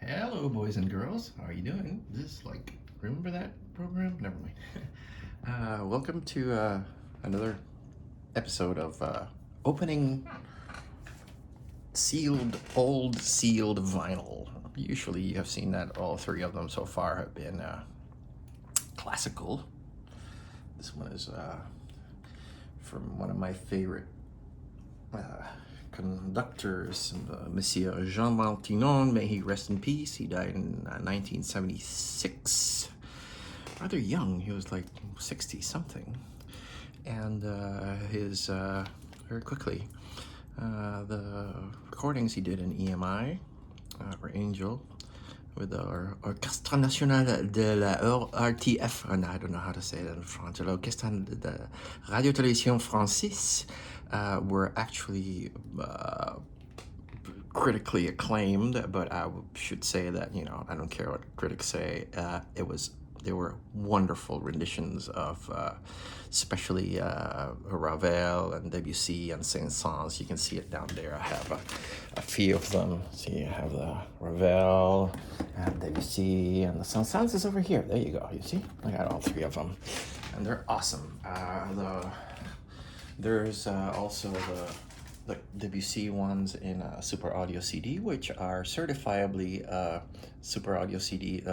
Hello, boys and girls. How are you doing? This like, remember that program? Never mind. Welcome to another episode of opening old sealed vinyl. Usually you have seen that all three of them so far have been classical. This one is from one of my favorite conductors, Monsieur Jean Martinon, may he rest in peace. He died in 1976. Rather young, he was like 60 something. And his, very quickly, the recordings he did in EMI, or Angel, with the Orchestre National de la RTF, and I don't know how to say that in French, l'Orchestre de Radio Télévision Française, were actually critically acclaimed, but I should say that, you know, I don't care what critics say, they were wonderful renditions of especially Ravel and Debussy and Saint-Saëns. You can see it down there. I have a few of them. See, I have the Ravel and Debussy, and the Saint-Saëns is over here. There you go. You see? I got all three of them, and they're awesome. There's also the Debussy ones in a Super Audio CD, which are certifiably Super Audio CD.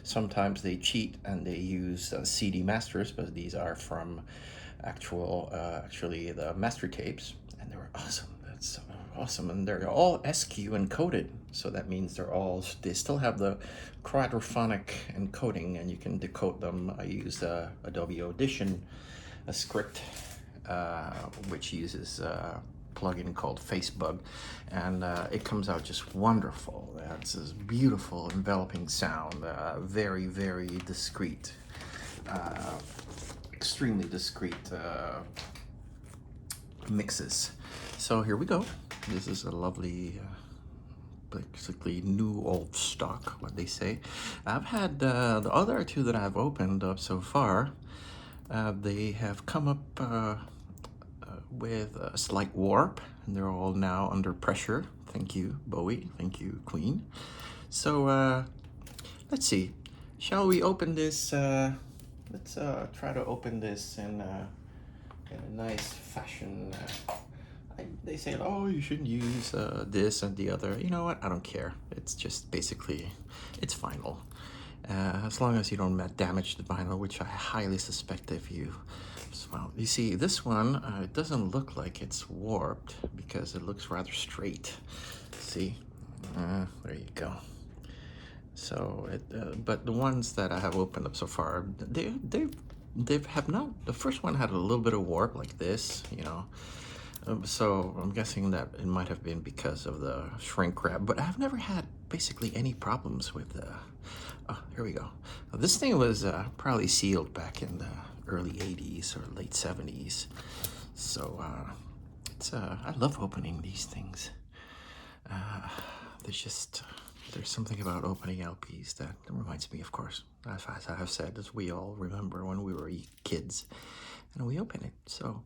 Sometimes they cheat and they use CD masters, but these are from actually the master tapes, and they were awesome. That's awesome, and they're all SQ encoded, so that means they still have the quadraphonic encoding, and you can decode them. I used Adobe Audition, a script which uses plugin called Facebug, and it comes out just wonderful. It's this beautiful enveloping sound, very, very discreet, extremely discreet mixes. So here we go. This is a lovely basically new old stock, what they say. I've had the other two that I've opened up so far, they have come up with a slight warp, and they're all now under pressure. Thank you, Bowie. Thank you, Queen. So let's see. Shall we open this? Let's try to open this in a nice fashion. They say, oh, you shouldn't use this and the other. You know what? I don't care. It's just basically, it's vinyl. As long as you don't damage the vinyl, which I highly suspect if you. Well, you see, this one, it doesn't look like it's warped because it looks rather straight. See? There you go. So, but the ones that I have opened up so far, they have not. The first one had a little bit of warp like this, you know. So I'm guessing that it might have been because of the shrink wrap, but I've never had basically any problems with the. Oh, here we go. This thing was probably sealed back in the early 80s or late 70s. So it's I love opening these things. There's something about opening LPs that reminds me, of course, as I have said, as we all remember when we were kids, and we open it. So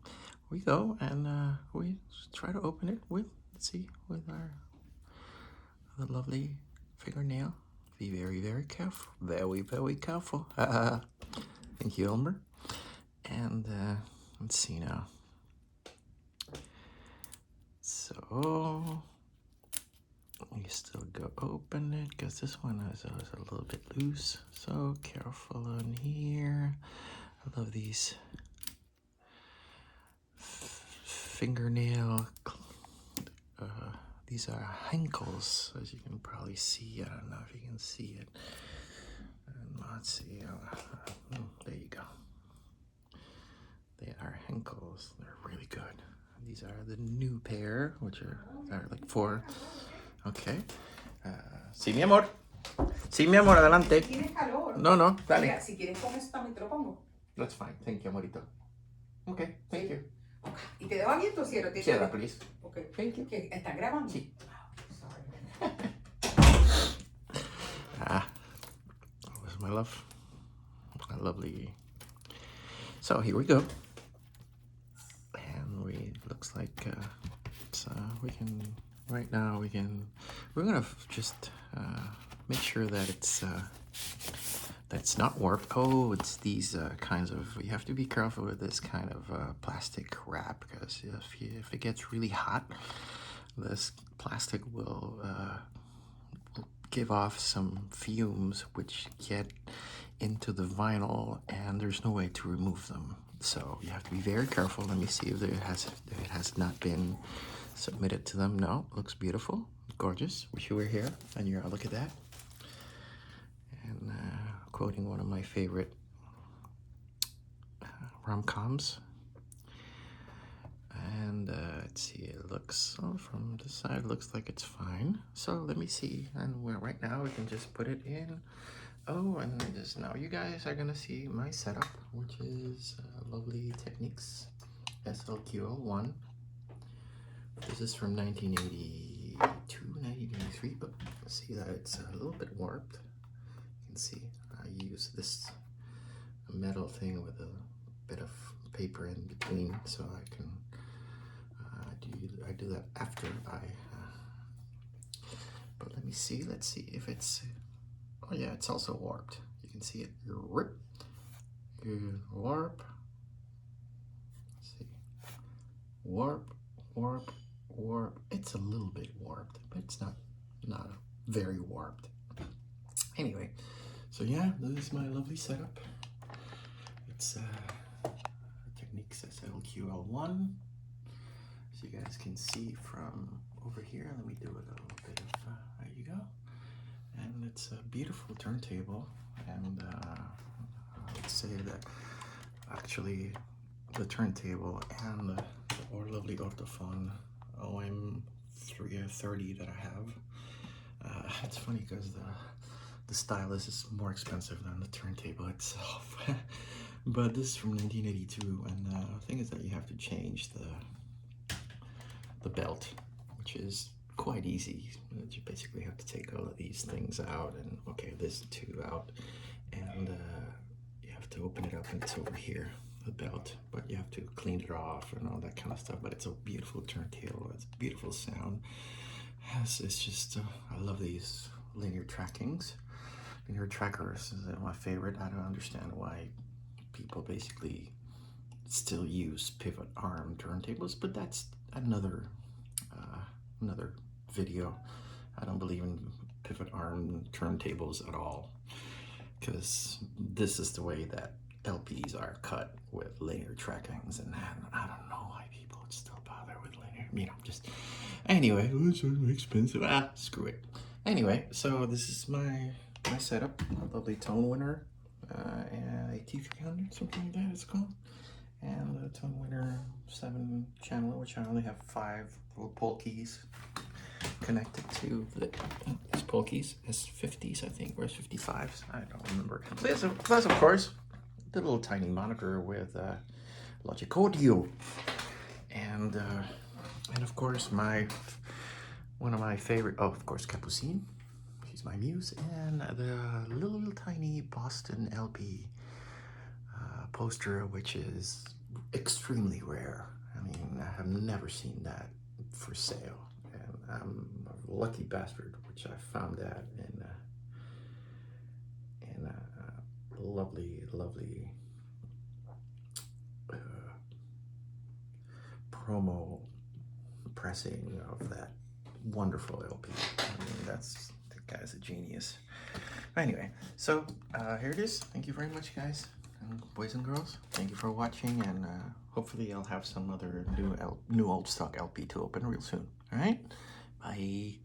we go and we try to open it with, let's see, with the lovely fingernail. Be very, very careful. Very, very careful. Thank you, Elmer. And let's see now. So you still go open it because this one is a little bit loose. So careful on here. I love these fingernail. These are Henkels, as you can probably see. I don't know if you can see it. Let's see. There you go. They are Henkels. They're really good. These are the new pair, which are like 4. Okay. Sí, mi amor. Sí, mi amor, adelante. ¿Tienes calor? No, dale. Mira, si quieres con esto también te lo pongo. That's fine. Thank you, amorito. Okay, thank you. Okay. ¿Y te daba bien tu cierre? Cierra, please. Okay. Thank you. ¿Qué? ¿Están grabando? Sí. Sorry. That was my love. My lovely. So here we go. And looks like we can, right now we're gonna just make sure that it's not warped. Oh, it's these kinds of, you have to be careful with this kind of plastic wrap, because if it gets really hot, this plastic will give off some fumes which get into the vinyl, and there's no way to remove them. So you have to be very careful. Let me see if it has not been submitted to them. No, looks beautiful, gorgeous. Wish you were here. And you're, look at that. And quoting one of my favorite rom-coms. And let's see, it looks, oh, from the side looks like it's fine. So let me see, and right now we can just put it in. Oh, and just now you guys are gonna see my setup, which is lovely Technics SLQL1. This is from 1982, 1983, but see that it's a little bit warped. You can see I use this metal thing with a bit of paper in between, so I can I do that after but let me see, let's see if it's, oh yeah, it's also warped. You can see it, rip, warp, let's see, warp, warp, warp. It's a little bit warped, but it's not very warped. Anyway, so yeah, this is my lovely setup. It's Technics SLQL1. So you guys can see from over here. Let me do a little bit of, there you go. And it's a beautiful turntable. And I would say that actually the turntable and the lovely Orthophone OM30 that I have, it's funny because the stylus is more expensive than the turntable itself. But this is from 1982, and the thing is that you have to change the belt, which is quite easy. You basically have to take all of these things out, and okay, this two out, and you have to open it up, and it's over here, the belt, but you have to clean it off and all that kind of stuff. But it's a beautiful turntable, it's a beautiful sound. It's just I love these linear trackings. Linear trackers is my favorite. I don't understand why people basically still use pivot arm turntables, but that's another video. I don't believe in pivot arm turntables at all, because this is the way that LPs are cut with linear trackings, and I don't know why people would still bother with linear. You know, just anyway, it's so expensive. Screw it. Anyway, so this is my setup. A lovely tone winner, and a T300, something like that it's called. And the tone winner 7 channel, which I only have 5 little pole keys connected to these pole keys. S50s, I think, or S55s, I don't remember. Plus, of course, the little tiny monitor with Logic Audio, and of course one of my favorite, oh, of course, Capucine. She's my muse, and the little tiny Boston LP poster, which is extremely rare. I mean, I have never seen that for sale, and I'm a lucky bastard which I found that in a lovely promo pressing of that wonderful LP. I mean, that guy's a genius. Anyway, so here it is. Thank you very much, guys and boys and girls. Thank you for watching, and hopefully I'll have some other new old stock LP to open real soon. All right, bye.